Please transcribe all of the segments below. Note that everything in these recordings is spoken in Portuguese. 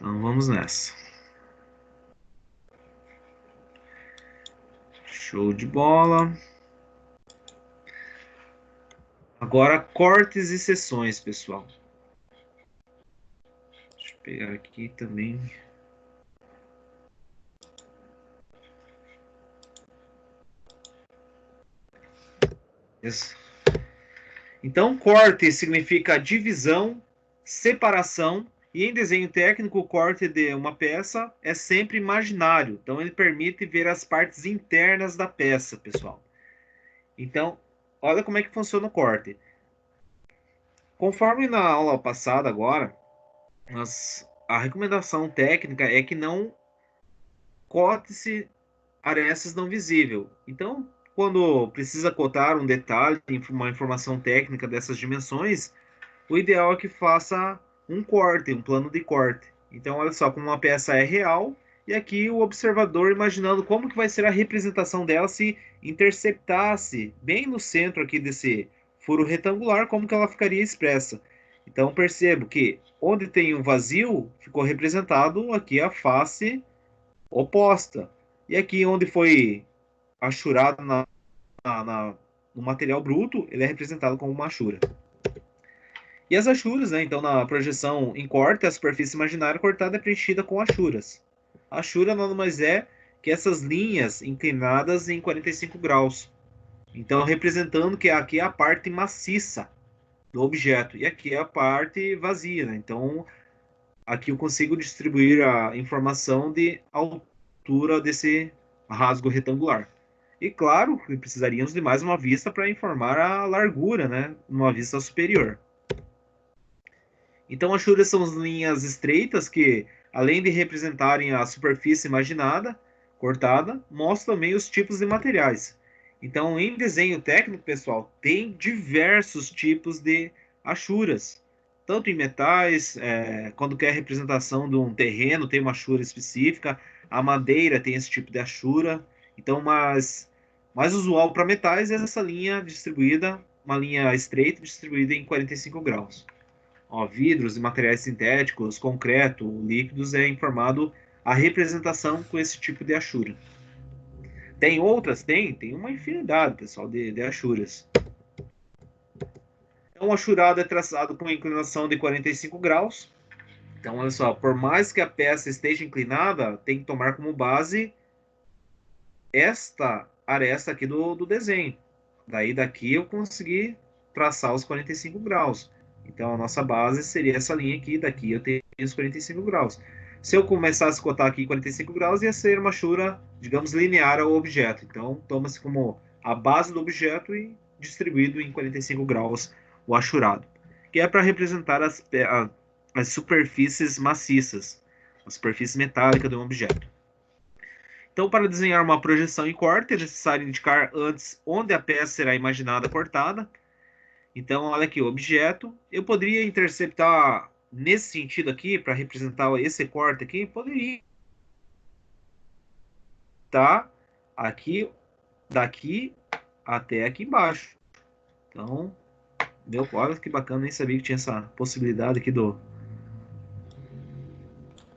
Então vamos nessa. Show de bola. Agora cortes e seções, pessoal. Deixa eu pegar aqui também. Isso. Então, corte significa divisão, separação, e em desenho técnico, o corte de uma peça é sempre imaginário. Então, ele permite ver as partes internas da peça, pessoal. Então, olha como é que funciona o corte. Conforme na aula passada agora, a recomendação técnica é que não cote-se arestas não visíveis. Então, quando precisa cotar um detalhe, uma informação técnica dessas dimensões, o ideal é que faça um corte, um plano de corte. Então, olha só, como uma peça é real, e aqui o observador imaginando como que vai ser a representação dela se interceptasse bem no centro aqui desse furo retangular, como que ela ficaria expressa. Então, percebo que onde tem um vazio, ficou representado aqui a face oposta. E aqui onde foi achurado no material bruto, ele é representado como uma achura. E as achuras, né? Então, na projeção em corte, a superfície imaginária cortada é preenchida com achuras. A achura nada mais é que essas linhas inclinadas em 45 graus. Então, representando que aqui é a parte maciça do objeto e aqui é a parte vazia, né? Então, aqui eu consigo distribuir a informação de altura desse rasgo retangular. E claro, precisaríamos de mais uma vista para informar a largura, né? Uma vista superior. Então, as churas são as linhas estreitas que, além de representarem a superfície imaginada, cortada, mostram também os tipos de materiais. Então, em desenho técnico, pessoal, tem diversos tipos de achuras. Tanto em metais, quando quer representação de um terreno, tem uma achura específica. A madeira tem esse tipo de achura. Então, mais usual para metais é essa linha distribuída, uma linha estreita distribuída em 45 graus. Ó, vidros e materiais sintéticos, concreto, líquidos é informado a representação com esse tipo de achura. Tem outras? Tem uma infinidade, pessoal, de achuras. Então, o achurado é traçado com uma inclinação de 45 graus. Então, olha só, por mais que a peça esteja inclinada, tem que tomar como base esta aresta aqui do desenho. Daí daqui eu consegui traçar os 45 graus. Então a nossa base seria essa linha aqui, daqui eu tenho os 45 graus. Se eu começasse a cotar aqui 45 graus, ia ser uma achura, digamos, linear ao objeto. Então toma-se como a base do objeto e distribuído em 45 graus o achurado, que é para representar as superfícies maciças, a superfície metálica de um objeto. Então, para desenhar uma projeção em corte, é necessário indicar antes onde a peça será imaginada cortada. Então, olha aqui, o objeto. Eu poderia interceptar nesse sentido aqui, para representar esse corte aqui, poderia estar aqui, daqui até aqui embaixo. Então, meu, olha que bacana, nem sabia que tinha essa possibilidade aqui do,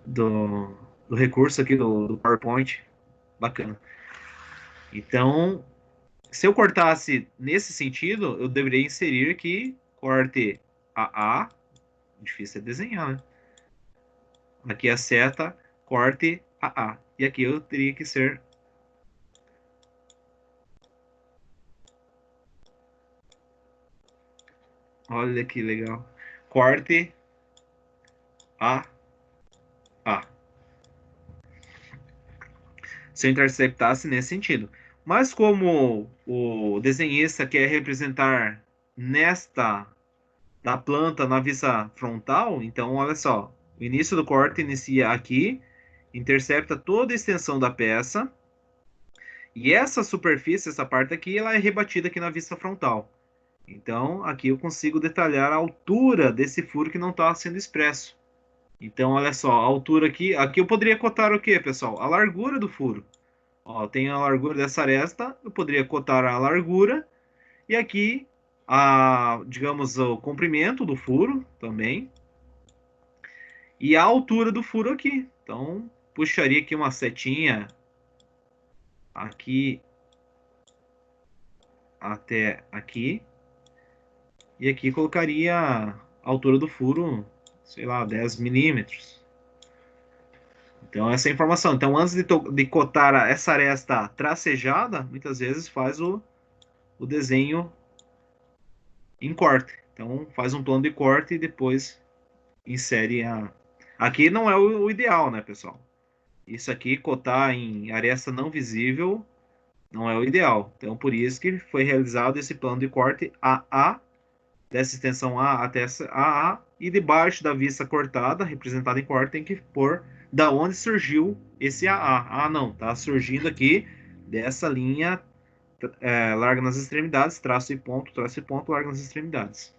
do recurso aqui do PowerPoint. Bacana. Então, se eu cortasse nesse sentido, eu deveria inserir aqui corte AA, difícil é desenhar, né? Aqui a seta, corte AA. E aqui eu teria que ser. Olha que legal. Corte AA. Se eu interceptasse nesse sentido. Mas como o desenhista quer representar nesta da planta na vista frontal, então olha só, o início do corte inicia aqui, intercepta toda a extensão da peça, e essa superfície, essa parte aqui, ela é rebatida aqui na vista frontal. Então, aqui eu consigo detalhar a altura desse furo que não está sendo expresso. Então, olha só, a altura aqui eu poderia cotar o que, pessoal? A largura do furo. Ó, tem a largura dessa aresta, eu poderia cotar a largura, e aqui, digamos, o comprimento do furo também. e a altura do furo aqui. Então, puxaria aqui uma setinha aqui até aqui. E aqui colocaria a altura do furo, sei lá, 10 milímetros. Então, essa é a informação. Então, antes de cotar essa aresta tracejada, muitas vezes faz o desenho em corte. Então, faz um plano de corte e depois insere a. Aqui não é o ideal, né, pessoal? Isso aqui, cotar em aresta não visível, não é o ideal. Então, por isso que foi realizado esse plano de corte AA, dessa extensão A até essa AA, e debaixo da vista cortada, representada em corte, tem que pôr da onde surgiu esse AA. Ah, não, tá surgindo aqui dessa linha, larga nas extremidades, traço e ponto, larga nas extremidades.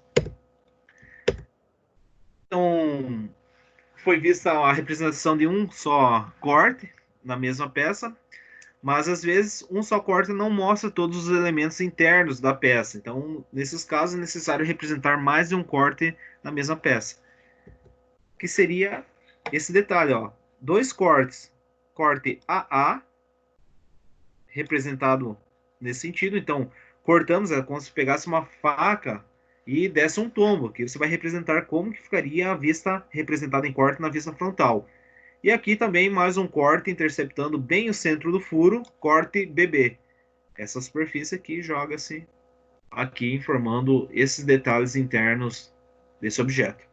Então, foi vista a representação de um só corte na mesma peça, mas às vezes um só corte não mostra todos os elementos internos da peça. Então, nesses casos, é necessário representar mais de um corte na mesma peça. Que seria esse detalhe, ó. Dois cortes, corte AA, representado nesse sentido. Então, cortamos, é como se pegasse uma faca e desse um tombo, que você vai representar como que ficaria a vista representada em corte na vista frontal. E aqui também mais um corte interceptando bem o centro do furo, corte BB. Essa superfície aqui joga-se aqui informando esses detalhes internos desse objeto.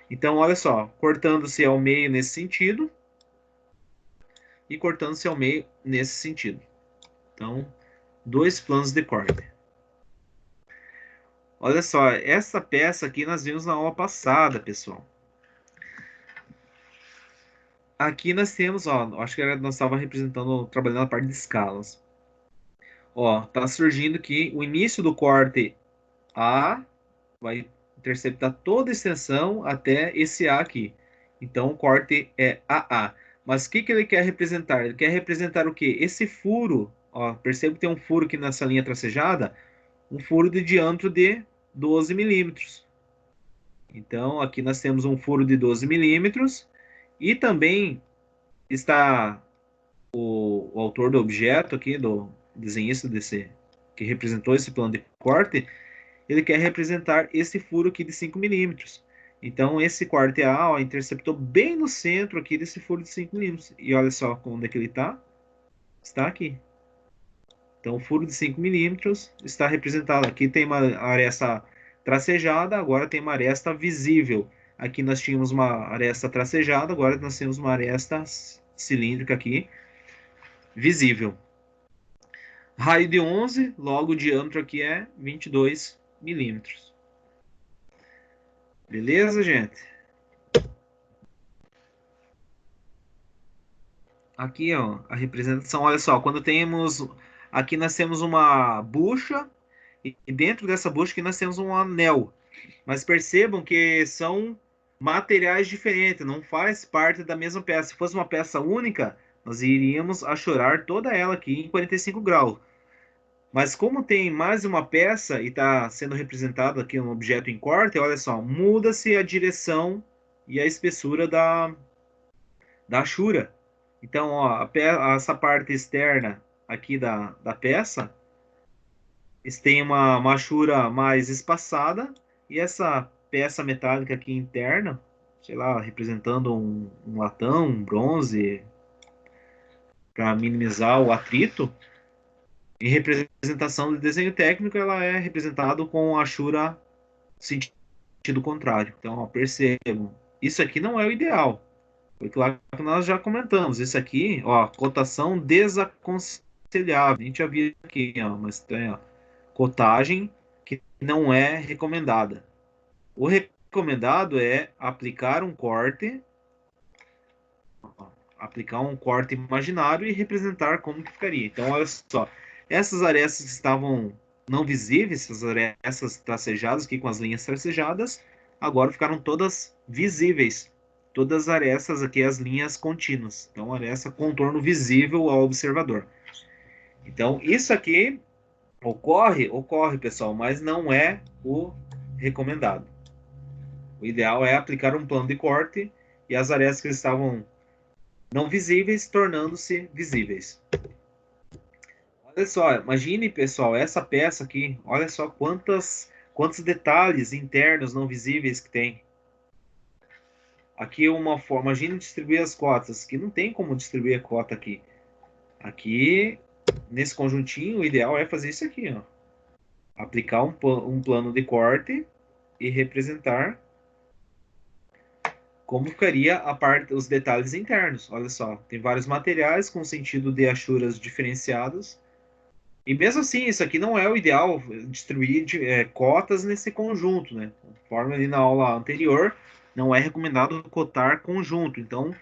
Então, olha só, cortando-se ao meio nesse sentido e cortando-se ao meio nesse sentido. Então, dois planos de corte. Olha só, essa peça aqui nós vimos na aula passada, pessoal. Aqui nós temos, ó, acho que nós estávamos representando, trabalhando a parte de escalas. Ó, tá surgindo aqui o início do corte A, vai interceptar toda a extensão até esse A aqui. Então, o corte é AA. Mas o que, que ele quer representar? Ele quer representar o quê? Esse furo, ó, percebe que tem um furo aqui nessa linha tracejada, um furo de diâmetro de 12 milímetros. Então, aqui nós temos um furo de 12 milímetros e também está o autor do objeto aqui, do desenhista desse, que representou esse plano de corte, ele quer representar esse furo aqui de 5 milímetros. Então, esse corte A, ó, interceptou bem no centro aqui desse furo de 5 milímetros. E olha só onde é que ele está. Está aqui. Então, o furo de 5 milímetros está representado. Aqui tem uma aresta tracejada, agora tem uma aresta visível. Aqui nós tínhamos uma aresta tracejada, agora nós temos uma aresta cilíndrica aqui, visível. Raio de 11, logo o diâmetro aqui é 22 milímetros. Beleza, gente? Aqui, ó, a representação, olha só, quando temos, aqui nós temos uma bucha, e dentro dessa bucha aqui nós temos um anel. Mas percebam que são materiais diferentes, não faz parte da mesma peça. Se fosse uma peça única, nós iríamos achorar toda ela aqui em 45 graus. Mas como tem mais uma peça e está sendo representado aqui um objeto em corte, olha só, muda-se a direção e a espessura da achura. Então, ó, essa parte externa aqui da peça tem uma achura mais espaçada e essa peça metálica aqui interna, sei lá, representando um latão, um bronze, para minimizar o atrito, em representação de desenho técnico, ela é representada com a achura sentido contrário. Então, ó, percebam, isso aqui não é o ideal. Foi claro que nós já comentamos. Isso aqui, ó, cotação desaconselhável. A gente já viu aqui, ó, mas tem, ó, cotagem que não é recomendada. O recomendado é aplicar um corte imaginário e representar como que ficaria. Então, olha só, essas arestas que estavam não visíveis, essas arestas tracejadas aqui com as linhas tracejadas, agora ficaram todas visíveis. Todas as arestas aqui, as linhas contínuas. Então, aresta contorno visível ao observador. Então, isso aqui ocorre, pessoal, mas não é o recomendado. O ideal é aplicar um plano de corte e as arestas que estavam não visíveis tornando-se visíveis. Olha só, imagine, pessoal, essa peça aqui. Olha só quantos detalhes internos não visíveis que tem. Aqui é uma forma, imagine distribuir as cotas, que não tem como distribuir a cota aqui. Aqui, nesse conjuntinho, o ideal é fazer isso aqui, ó. Aplicar um plano de corte e representar como ficaria a parte, os detalhes internos. Olha só, tem vários materiais com sentido de achuras diferenciados. E mesmo assim, isso aqui não é o ideal, distribuir cotas nesse conjunto, né? Conforme ali na aula anterior, não é recomendado cotar conjunto. Então,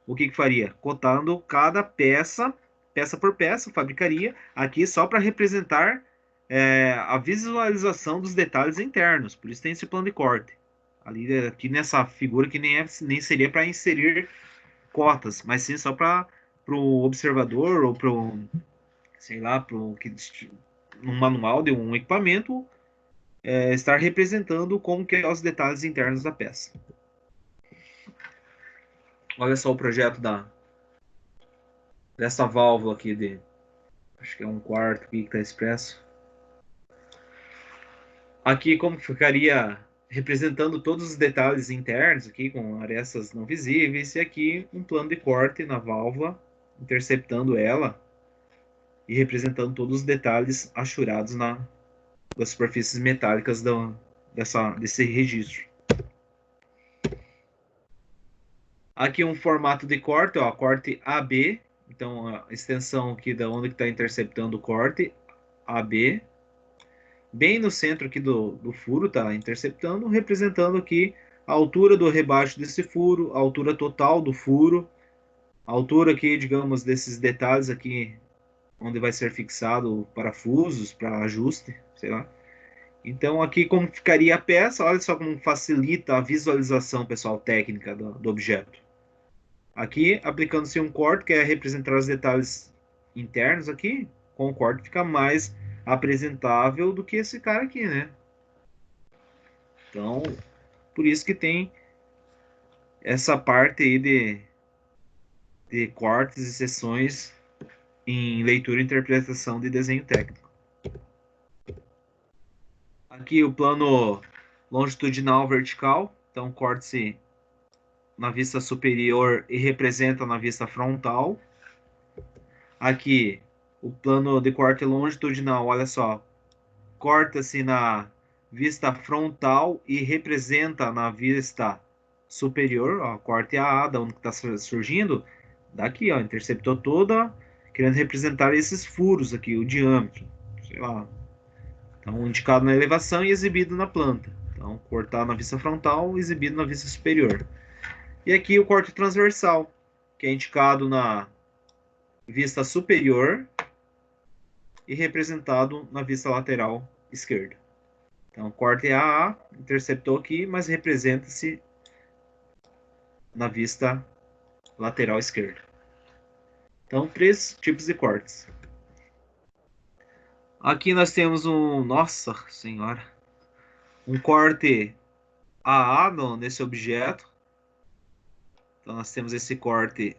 o que faria? Cotando cada peça, peça por peça, fabricaria aqui só para representar a visualização dos detalhes internos. Por isso tem esse plano de corte. Ali, aqui nessa figura que nem seria para inserir cotas, mas sim só para o observador ou para sei lá, um manual de um equipamento estar representando como que é os detalhes internos da peça. Olha só o projeto dessa válvula aqui acho que é um quarto aqui que está expresso. Aqui como ficaria representando todos os detalhes internos aqui com arestas não visíveis e aqui um plano de corte na válvula interceptando ela e representando todos os detalhes achurados das superfícies metálicas desse registro. Aqui um formato de corte, ó, corte AB. Então, a extensão aqui da onde que está interceptando o corte, AB. Bem no centro aqui do furo, está interceptando, representando aqui a altura do rebaixo desse furo, a altura total do furo, a altura aqui, digamos, desses detalhes aqui, onde vai ser fixado parafusos para ajuste, sei lá. Então, aqui como ficaria a peça, olha só como facilita a visualização, pessoal, técnica do objeto. Aqui, aplicando-se um corte, que é representar os detalhes internos aqui, com o corte fica mais apresentável do que esse cara aqui, né? Então, por isso que tem essa parte aí de cortes e seções em leitura e interpretação de desenho técnico. Aqui o plano longitudinal vertical, então corte-se na vista superior e representa na vista frontal. Aqui o plano de corte longitudinal, olha só, corta-se na vista frontal e representa na vista superior, ó, corte AA, da onde está surgindo, daqui, ó, interceptou toda, querendo representar esses furos aqui, o diâmetro, sei lá. Então, indicado na elevação e exibido na planta. Então, cortar na vista frontal, exibido na vista superior. E aqui o corte transversal, que é indicado na vista superior e representado na vista lateral esquerda. Então, corte AA, interceptou aqui, mas representa-se na vista lateral esquerda. Então, três tipos de cortes. Aqui nós temos nossa senhora, um corte AA nesse objeto. Então, nós temos esse corte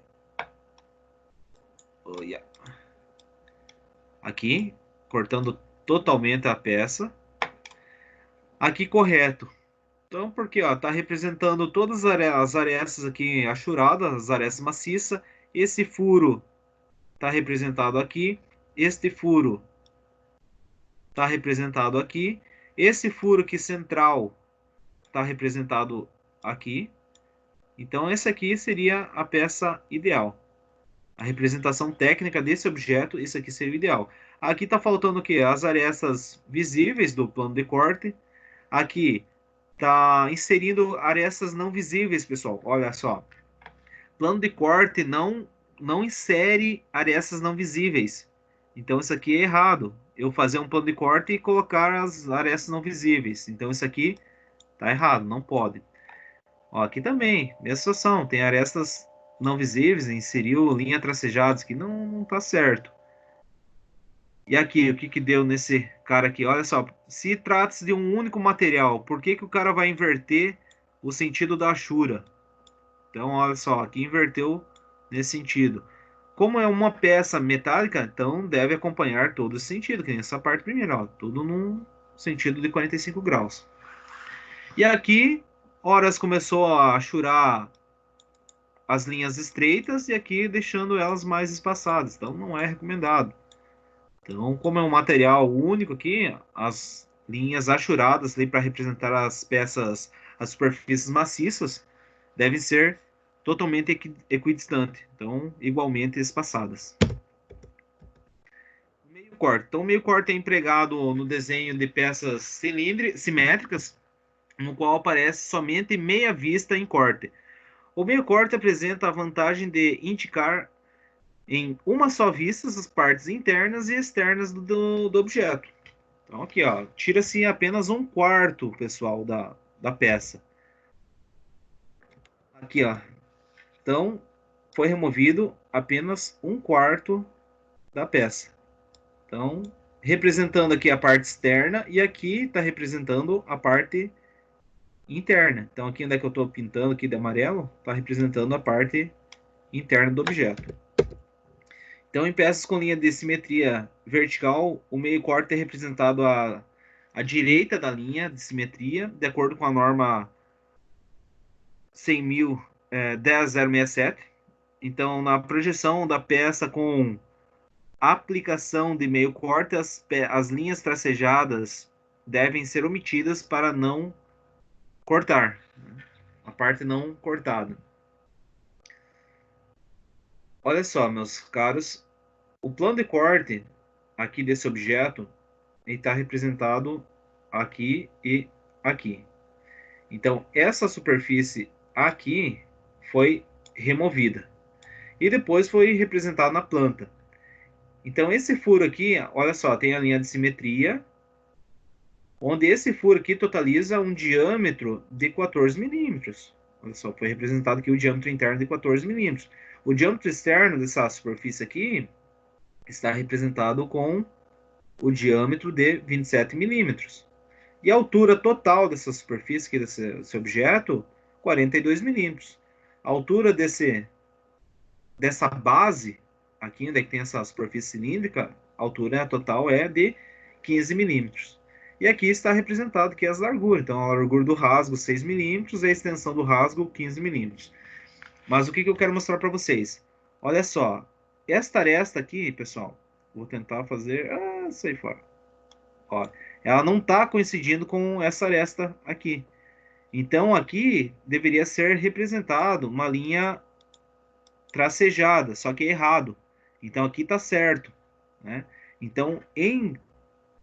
aqui, cortando totalmente a peça. Aqui correto. Então, porque está representando todas as arestas aqui achuradas, as arestas maciças. Esse furo está representado aqui. Este furo está representado aqui. Esse furo aqui central está representado aqui. Então, essa aqui seria a peça ideal. A representação técnica desse objeto, isso aqui seria o ideal. Aqui está faltando o quê? As arestas visíveis do plano de corte. Aqui está inserindo arestas não visíveis, pessoal. Olha só. Plano de corte não insere arestas não visíveis. Então isso aqui é errado. Eu fazer um plano de corte e colocar as arestas não visíveis. Então isso aqui está errado, não pode. Ó, aqui também, mesma situação. Tem arestas não visíveis, inseriu linha tracejadas que não está certo. E aqui, o que deu nesse cara aqui? Olha só, se trata-se de um único material, por que o cara vai inverter o sentido da achura? Então, olha só, aqui inverteu nesse sentido. Como é uma peça metálica, então deve acompanhar todo esse sentido, que nem essa parte primeira, ó, tudo num sentido de 45 graus. E aqui, horas começou a churar as linhas estreitas e aqui deixando elas mais espaçadas, então não é recomendado. Então, como é um material único aqui, as linhas achuradas para representar as peças, as superfícies maciças, devem ser totalmente equidistantes, então igualmente espaçadas. Meio corte. Então, o meio corte é empregado no desenho de peças simétricas, no qual aparece somente meia vista em corte. O meio corte apresenta a vantagem de indicar em uma só vista as partes internas e externas do objeto. Então, aqui, ó, tira-se apenas um quarto, pessoal, da peça. Aqui, ó. Então, foi removido apenas um quarto da peça. Então, representando aqui a parte externa e aqui está representando a parte interna. Então, aqui onde é que eu estou pintando aqui de amarelo, está representando a parte interna do objeto. Então, em peças com linha de simetria vertical, o meio corte é representado à direita da linha de simetria, de acordo com a norma 100.067. Então, na projeção da peça com aplicação de meio corte, as linhas tracejadas devem ser omitidas para não cortar, a parte não cortada. Olha só, meus caros, o plano de corte aqui desse objeto está representado aqui e aqui. Então, essa superfície aqui foi removida e depois foi representada na planta. Então, esse furo aqui, olha só, tem a linha de simetria, onde esse furo aqui totaliza um diâmetro de 14 milímetros. Olha só, foi representado aqui o diâmetro interno de 14 milímetros. O diâmetro externo dessa superfície aqui está representado com o diâmetro de 27 milímetros. E a altura total dessa superfície, aqui, desse objeto, 42 milímetros. A altura dessa base, aqui onde é que tem essa superfície cilíndrica, a altura total é de 15 milímetros. E aqui está representado que as larguras. Então, a largura do rasgo 6 milímetros e a extensão do rasgo 15 milímetros. Mas o que eu quero mostrar para vocês? Olha só, esta aresta aqui, pessoal, vou tentar fazer... Ah, sai fora. Ó, ela não está coincidindo com essa aresta aqui. Então, aqui deveria ser representado uma linha tracejada, só que é errado. Então, aqui está certo, né? Então, em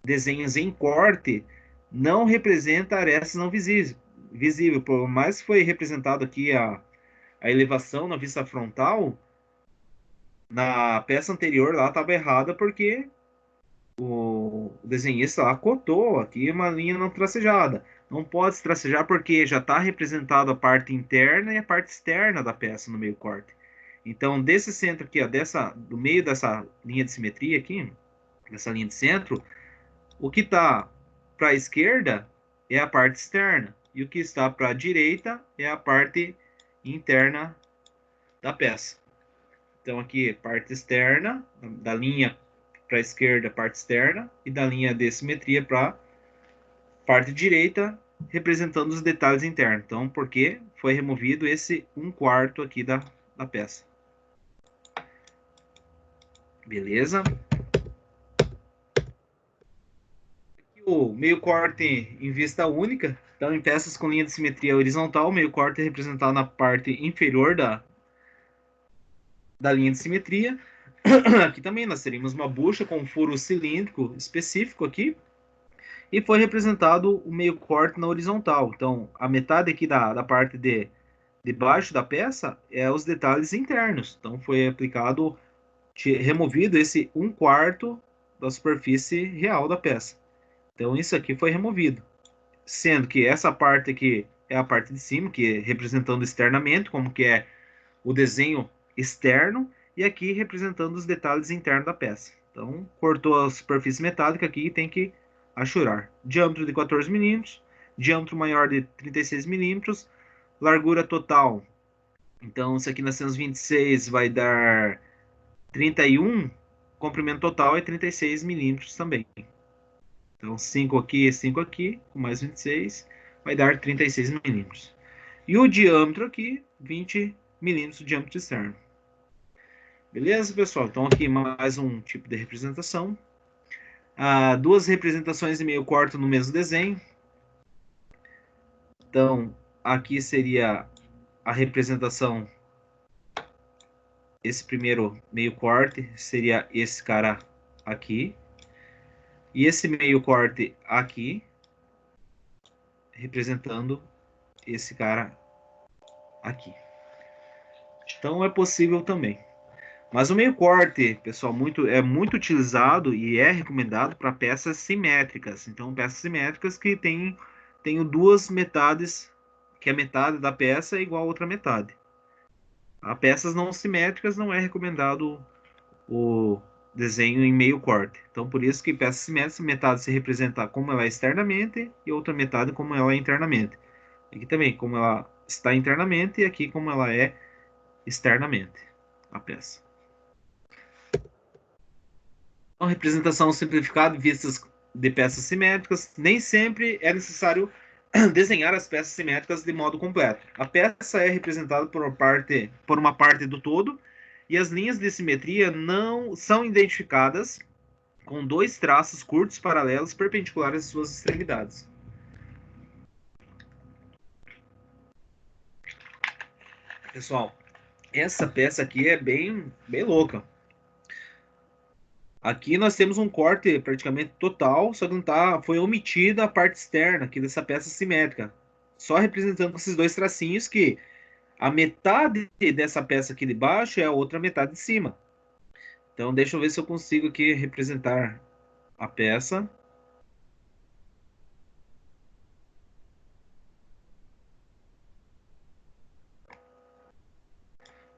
desenhos em corte, não representa arestas não visível. Por mais que foi representado aqui a elevação na vista frontal, na peça anterior lá estava errada porque o desenhista lá cotou aqui uma linha não tracejada. Não pode se tracejar porque já está representado a parte interna e a parte externa da peça no meio corte. Então, desse centro aqui, ó, do meio dessa linha de simetria aqui, dessa linha de centro, o que está para a esquerda é a parte externa e o que está para a direita é a parte interna da peça. Então, aqui, parte externa, da linha para a esquerda, parte externa, e da linha de simetria para a parte direita, representando os detalhes internos. Então, porque foi removido esse um quarto aqui da peça. Beleza? Aqui o meio corte em vista única. Então, em peças com linha de simetria horizontal, o meio corte é representado na parte inferior da linha de simetria. Aqui também nós teríamos uma bucha com um furo cilíndrico específico aqui. E foi representado o meio corte na horizontal. Então, a metade aqui da parte de baixo da peça é os detalhes internos. Então, foi aplicado, removido esse um quarto da superfície real da peça. Então, isso aqui foi removido. Sendo que essa parte aqui é a parte de cima, que é representando externamente, como que é o desenho externo, e aqui representando os detalhes internos da peça. Então, cortou a superfície metálica aqui e tem que achurar. Diâmetro de 14 milímetros, diâmetro maior de 36 milímetros, largura total Então, isso aqui nós temos 26, vai dar 31, comprimento total é 36 milímetros também. Então, 5 aqui, com mais 26, vai dar 36 milímetros. E o diâmetro aqui, 20 milímetros de diâmetro externo. Beleza, pessoal? Então, aqui mais um tipo de representação. Duas representações em meio corte no mesmo desenho. Então, aqui seria a representação, esse primeiro meio corte seria esse cara aqui. E esse meio corte aqui, representando esse cara aqui. Então, é possível também. Mas o meio corte, pessoal, é muito utilizado e é recomendado para peças simétricas. Então, peças simétricas que tem duas metades, que a metade da peça é igual a outra metade. A peças não simétricas não é recomendado o desenho em meio corte. Então, por isso que peças simétricas, metade se representa como ela é externamente e outra metade como ela é internamente. Aqui também, como ela está internamente e aqui como ela é externamente, a peça. Então, representação simplificada, vistas de peças simétricas, nem sempre é necessário desenhar as peças simétricas de modo completo. A peça é representada por uma parte do todo e as linhas de simetria não são identificadas com dois traços curtos paralelos perpendiculares às suas extremidades. Pessoal, essa peça aqui é bem louca. Aqui nós temos um corte praticamente total, só que não tá, foi omitida a parte externa aqui dessa peça simétrica. Só representando com esses dois tracinhos que a metade dessa peça aqui de baixo é a outra metade de cima. Então deixa eu ver se eu consigo aqui representar a peça.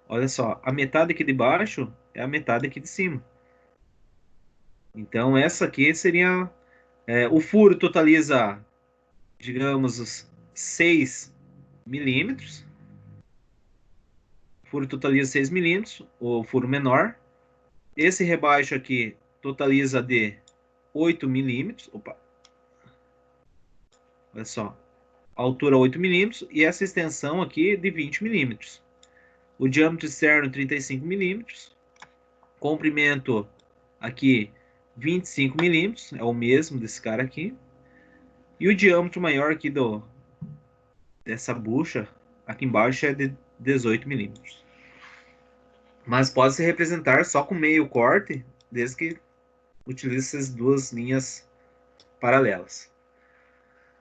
Olha só, a metade aqui de baixo é a metade aqui de cima. Então essa aqui seria... o furo totaliza, digamos, os 6 milímetros. O furo totaliza 6 milímetros, o furo menor. Esse rebaixo aqui totaliza de 8 milímetros. Opa, olha só. Altura 8 milímetros e essa extensão aqui de 20 milímetros. O diâmetro externo 35 milímetros. Comprimento aqui 25 milímetros, é o mesmo desse cara aqui. E o diâmetro maior aqui dessa bucha, aqui embaixo, é de 18 milímetros. Mas pode se representar só com meio corte, desde que utilize essas duas linhas paralelas.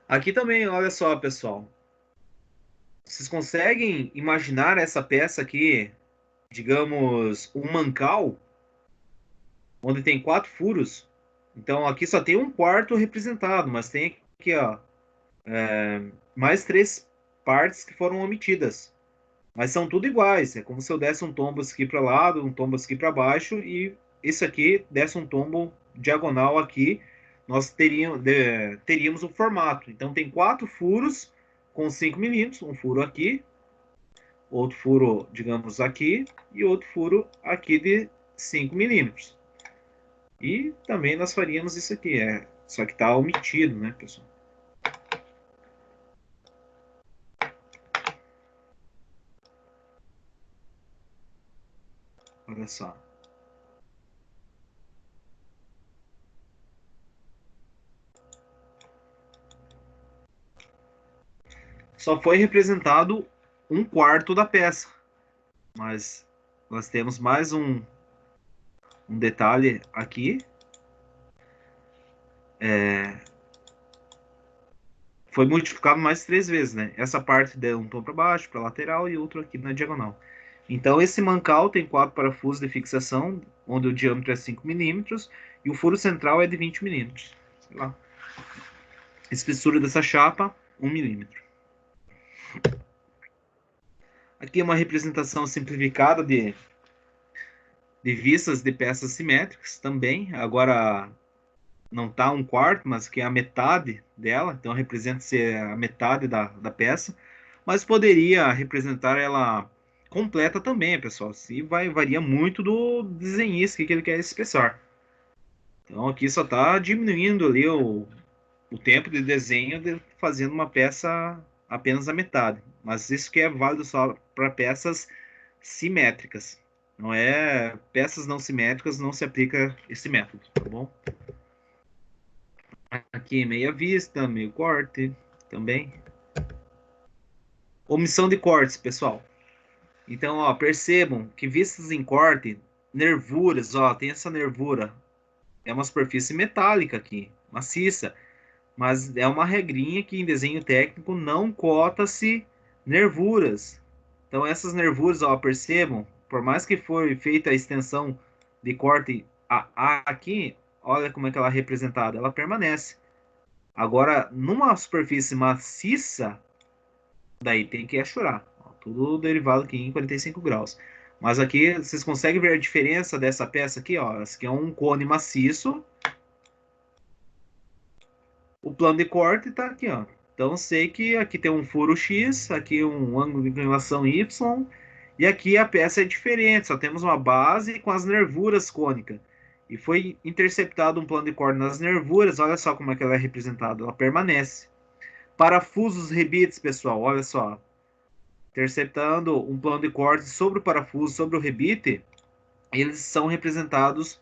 Aqui também, olha só, pessoal. Vocês conseguem imaginar essa peça aqui, digamos, um mancal, onde tem 4 furos? Então aqui só tem um quarto representado, mas tem aqui, ó, mais 3 partes que foram omitidas. Mas são tudo iguais. É como se eu desse um tombo aqui para lado, um tombo aqui para baixo e esse aqui desse um tombo diagonal aqui. Nós teríamos o formato. Então tem 4 furos com 5 milímetros, um furo aqui, outro furo, digamos, aqui e outro furo aqui de 5 milímetros. E também nós faríamos isso aqui, só que está omitido, né, pessoal? Olha só. Só foi representado um quarto da peça, mas nós temos mais um detalhe aqui. Foi multiplicado mais 3 vezes, né? Essa parte deu um tom para baixo, para lateral e outro aqui na diagonal. Então, esse mancal tem 4 parafusos de fixação, onde o diâmetro é 5 milímetros e o furo central é de 20 milímetros. Sei lá. Espessura dessa chapa, 1 milímetro. Aqui é uma representação simplificada de vistas de peças simétricas também. Agora não está um quarto, mas que é a metade dela, então representa ser a metade da peça, mas poderia representar ela completa também, pessoal. Se varia muito do desenhista que ele quer expressar. Então aqui só está diminuindo ali o tempo de desenho fazendo uma peça apenas a metade. Mas isso que é válido só para peças simétricas. Não é peças não simétricas, não se aplica esse método, tá bom? Aqui meia vista, meio corte também. Omissão de cortes, pessoal. Então, ó, percebam que vistas em corte, nervuras, ó, tem essa nervura. É uma superfície metálica aqui, maciça. Mas é uma regrinha que em desenho técnico não cota-se nervuras. Então essas nervuras, ó, percebam, por mais que foi feita a extensão de corte a aqui, olha como é que ela é representada, ela permanece. Agora, numa superfície maciça, daí tem que achurar. Ó, tudo derivado aqui em 45 graus. Mas aqui, vocês conseguem ver a diferença dessa peça aqui, ó. Essa aqui é um cone maciço. O plano de corte está aqui, ó. Então sei que aqui tem um furo X, aqui um ângulo de inclinação Y, e aqui a peça é diferente, só temos uma base com as nervuras cônicas. E foi interceptado um plano de corte nas nervuras, olha só como é que ela é representada, ela permanece. Parafusos rebites, pessoal, olha só. Interceptando um plano de corte sobre o parafuso, sobre o rebite, eles são representados,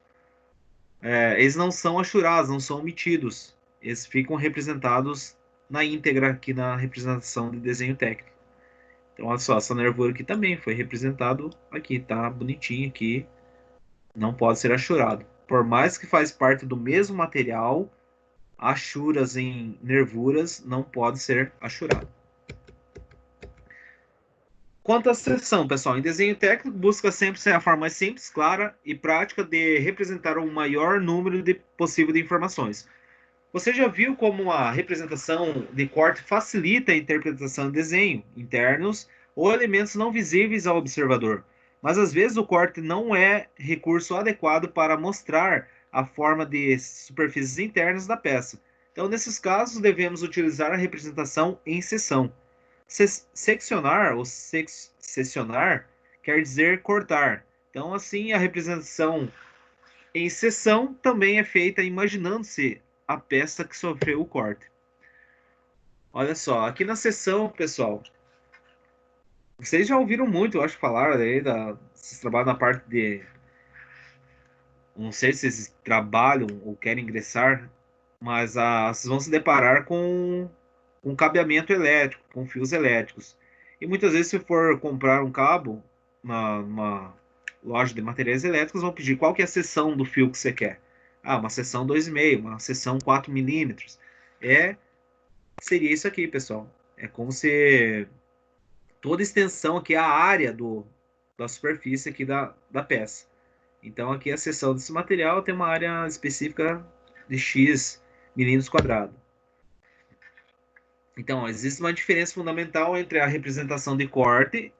eles não são achurados, não são omitidos. Eles ficam representados na íntegra aqui na representação de desenho técnico. Então, olha só, essa nervura aqui também foi representado aqui, tá bonitinho aqui, não pode ser achurado. Por mais que faz parte do mesmo material, achuras em nervuras não pode ser achurado. Quanto à seção, pessoal, em desenho técnico, busca sempre ser a forma mais simples, clara e prática de representar o maior número possível de informações. Você já viu como a representação de corte facilita a interpretação de desenho internos ou elementos não visíveis ao observador, mas às vezes o corte não é recurso adequado para mostrar a forma de superfícies internas da peça. Então, nesses casos, devemos utilizar a representação em seção. Seccionar ou seccionar quer dizer cortar. Então, assim, a representação em seção também é feita imaginando-se a peça que sofreu o corte. Olha só, aqui na seção, pessoal, vocês já ouviram muito, eu acho, falar aí vocês trabalham na parte de, não sei se vocês trabalham ou querem ingressar, mas vocês vão se deparar com cabeamento elétrico, com fios elétricos. E muitas vezes, se for comprar um cabo numa loja de materiais elétricos, vão pedir qual que é a seção do fio que você quer. Ah, uma seção 2,5, uma seção 4 milímetros. Seria isso aqui, pessoal. É como se toda extensão aqui é a área da superfície aqui da peça. Então aqui a seção desse material tem uma área específica de X milímetros quadrados. Então, existe uma diferença fundamental entre a representação de corte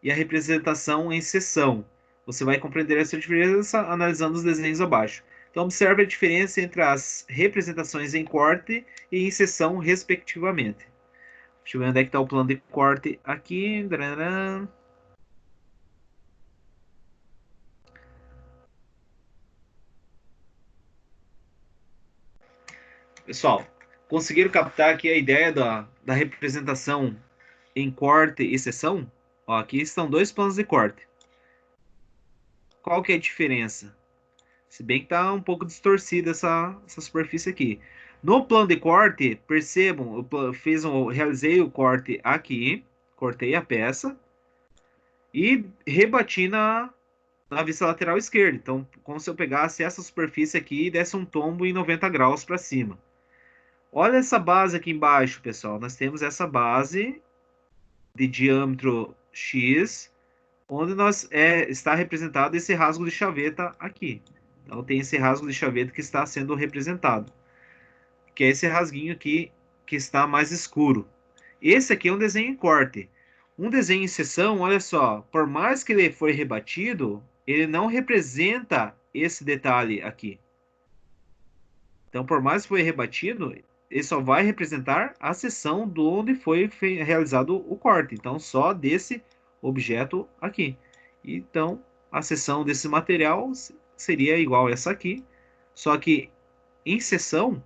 e a representação em seção. Você vai compreender essa diferença analisando os desenhos abaixo. Então, observe a diferença entre as representações em corte e em seção, respectivamente. Deixa eu ver onde é que está o plano de corte aqui. Pessoal, conseguiram captar aqui a ideia da representação em corte e seção? Ó, aqui estão dois planos de corte. Qual que é a diferença? Se bem que está um pouco distorcida essa superfície aqui. No plano de corte, percebam, realizei o corte aqui, cortei a peça e rebati na vista lateral esquerda. Então, como se eu pegasse essa superfície aqui e desse um tombo em 90 graus para cima. Olha essa base aqui embaixo, pessoal. Nós temos essa base de diâmetro X, onde está representado esse rasgo de chaveta aqui. Então tem esse rasgo de chaveta que está sendo representado, que é esse rasguinho aqui que está mais escuro. Esse aqui é um desenho em corte. Um desenho em seção, olha só, por mais que ele foi rebatido, ele não representa esse detalhe aqui. Então, por mais que foi rebatido, ele só vai representar a seção do onde foi realizado o corte. Então, só desse objeto aqui. Então, a seção desse material seria igual a essa aqui, só que em seção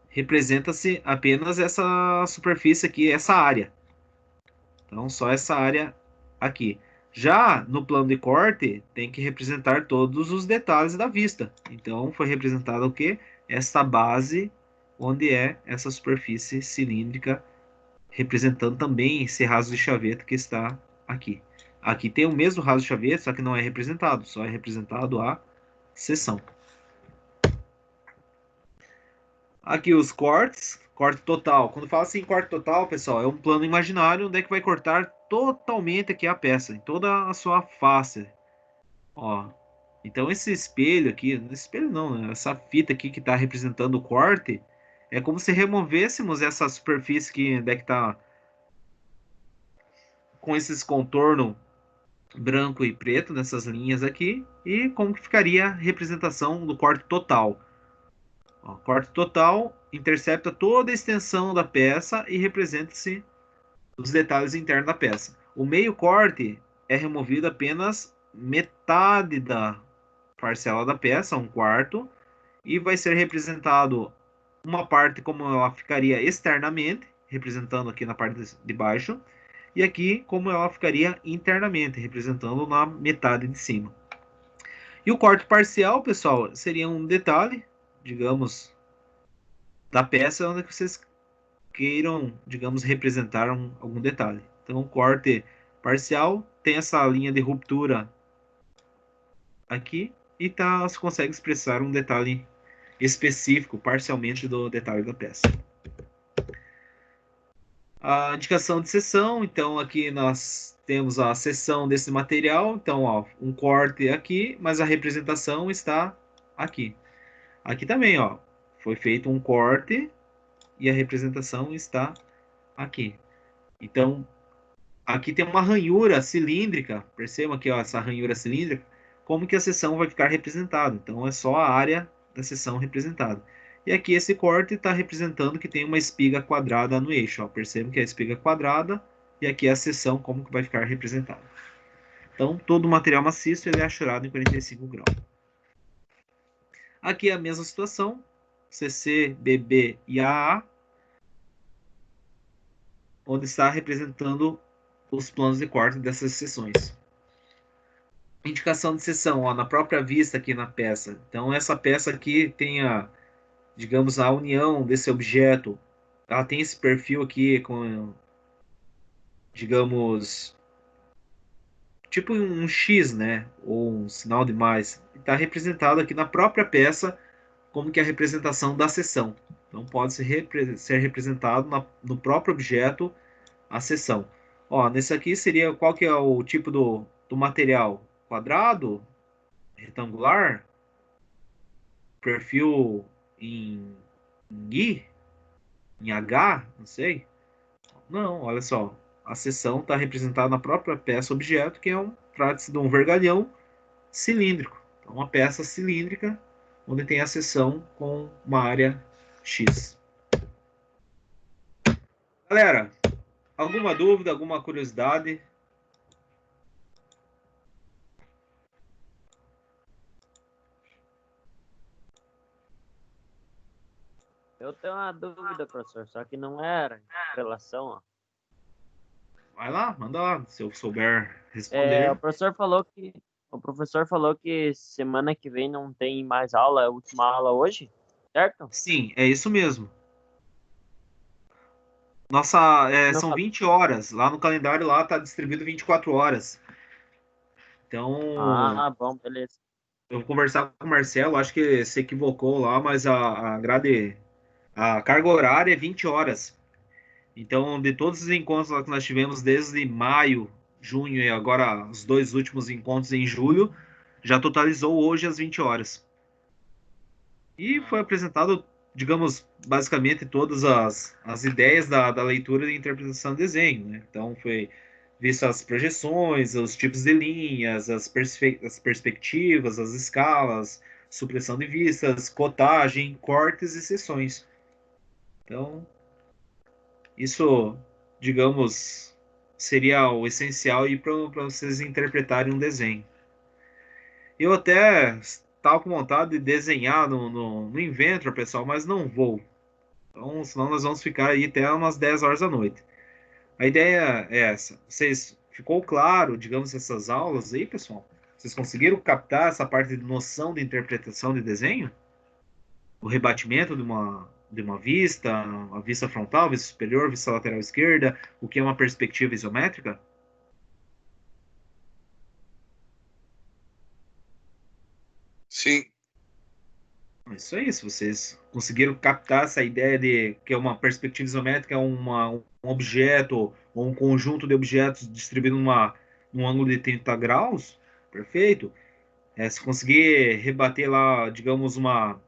representa-se apenas essa superfície aqui, essa área. Então, só essa área aqui. Já no plano de corte, tem que representar todos os detalhes da vista. Então, foi representado o quê? Esta base, onde é essa superfície cilíndrica, representando também esse raso de chaveto que está aqui. Aqui tem o mesmo raso de chaveto, só que não é representado, só é representado a seção. Aqui os cortes, corte total. Quando fala assim corte total, pessoal, é um plano imaginário onde é que vai cortar totalmente aqui a peça, em toda a sua face. Ó, então esse espelho aqui, espelho não, né? Essa fita aqui que está representando o corte, é como se removêssemos essa superfície que onde é que está com esses contornos branco e preto nessas linhas aqui, e como que ficaria a representação do corte total. Ó, corte total intercepta toda a extensão da peça e representa-se os detalhes internos da peça. O meio corte é removido apenas metade da parcela da peça, um quarto, e vai ser representado uma parte como ela ficaria externamente, representando aqui na parte de baixo, e aqui como ela ficaria internamente, representando na metade de cima. E o corte parcial, pessoal, seria um detalhe, digamos, da peça onde vocês queiram, digamos, representar algum detalhe. Então, o corte parcial tem essa linha de ruptura aqui e tá, você consegue expressar um detalhe específico, parcialmente, do detalhe da peça. A indicação de seção, então aqui nós temos a seção desse material, então ó, um corte aqui, mas a representação está aqui. Aqui também, ó, foi feito um corte e a representação está aqui. Então, aqui tem uma ranhura cilíndrica, percebam aqui, ó, essa ranhura cilíndrica, como que a seção vai ficar representada. Então, é só a área da seção representada. E aqui esse corte está representando que tem uma espiga quadrada no eixo. Ó. Percebam que é a espiga quadrada e aqui é a seção como que vai ficar representada. Então, todo o material maciço ele é achurado em 45 graus. Aqui é a mesma situação, CC, BB e AA, onde está representando os planos de corte dessas seções. Indicação de seção, ó, na própria vista aqui na peça. Então, essa peça aqui tem a, digamos, a união desse objeto. Ela tem esse perfil aqui com, digamos, tipo um X, né? Ou um sinal de mais. Está representado aqui na própria peça como que é a representação da seção. Então, pode ser representado no próprio objeto a seção. Ó, nesse aqui seria qual que é o tipo do material? Quadrado? Retangular? Perfil em I? Em H? Não sei. Não, olha só. A seção está representada na própria peça objeto, que trata-se de um vergalhão cilíndrico. Então, uma peça cilíndrica, onde tem a seção com uma área X. Galera, alguma dúvida, alguma curiosidade? Eu tenho uma dúvida, professor, só que não era em relação, ó. Vai lá, manda lá, se eu souber É, responder. o professor falou que semana que vem não tem mais aula, é a última aula hoje, certo? Sim, é isso mesmo. Nossa, Não são fal- 20 horas. Lá no calendário lá tá distribuído 24 horas. Então, Ah, bom, beleza. eu vou conversar com o Marcelo, acho que se equivocou lá, mas a carga horária é 20 horas. Então, de todos os encontros lá que nós tivemos desde maio, junho e agora os dois últimos encontros em julho, já totalizou hoje as 20 horas. E foi Ah, apresentado, digamos, basicamente todas as ideias da leitura e interpretação do desenho, né? Então, foi visto as projeções, os tipos de linhas, as perspectivas, as escalas, supressão de vistas, cotagem, cortes e seções. Então, isso, digamos, seria o essencial para vocês interpretarem um desenho. Eu até estava com vontade de desenhar no Inventor, pessoal, mas não vou. Então, senão nós vamos ficar aí até umas 10 horas da noite. A ideia é essa. Vocês ficou claro, digamos, essas aulas aí, pessoal? Vocês conseguiram captar essa parte de noção de interpretação de desenho? O rebatimento de uma vista, a vista frontal, vista superior, vista lateral esquerda, o que é uma perspectiva isométrica? Sim. É isso aí, se vocês conseguiram captar essa ideia de que é uma perspectiva isométrica, um objeto ou um conjunto de objetos distribuído num ângulo de 30 graus, perfeito. Se conseguir rebater lá, digamos, uma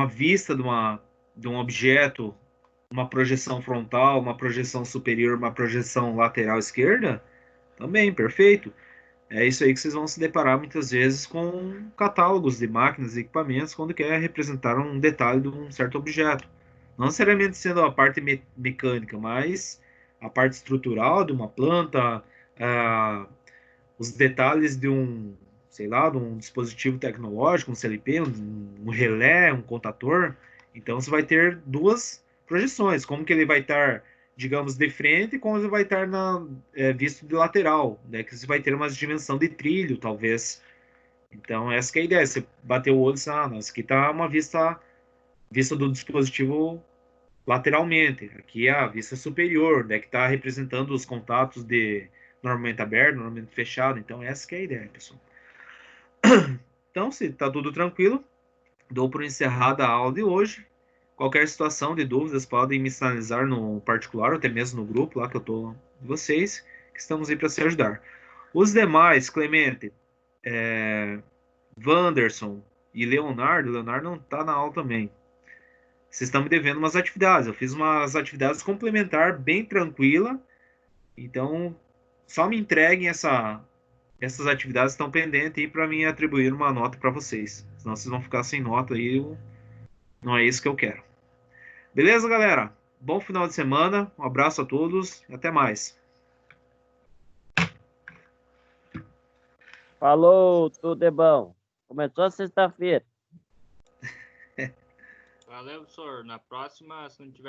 vista de um objeto, uma projeção frontal, uma projeção superior, uma projeção lateral esquerda, também, perfeito. É isso aí que vocês vão se deparar muitas vezes com catálogos de máquinas e equipamentos quando quer representar um detalhe de um certo objeto. Não necessariamente sendo a parte mecânica, mas a parte estrutural de uma planta, ah, os detalhes de sei lá, de um dispositivo tecnológico, um CLP, um relé, um contador. Então você vai ter duas projeções, como que ele vai estar, digamos, de frente e como ele vai estar visto de lateral, né? Que você vai ter uma dimensão de trilho, talvez. Então essa que é a ideia, você bater o olho e dizer, nossa, aqui está uma vista do dispositivo lateralmente. Aqui é a vista superior, né, que está representando os contatos de normalmente aberto, normalmente fechado. Então, essa que é a ideia, pessoal. Então, se está tudo tranquilo, dou por encerrada a aula de hoje. Qualquer situação de dúvidas, podem me sinalizar no particular, ou até mesmo no grupo lá que eu estou de vocês, que estamos aí para se ajudar. Os demais, Clemente, Wanderson e Leonardo não está na aula também. Vocês estão me devendo umas atividades. Eu fiz umas atividades complementar bem tranquila. Então, só me entreguem essas atividades que estão pendentes aí para mim atribuir uma nota para vocês. Senão vocês vão ficar sem nota aí. Não é isso que eu quero. Beleza, galera? Bom final de semana. Um abraço a todos e até mais. Falou, tudo é bom. Começou a sexta-feira. Valeu, professor. Na próxima, se não tiver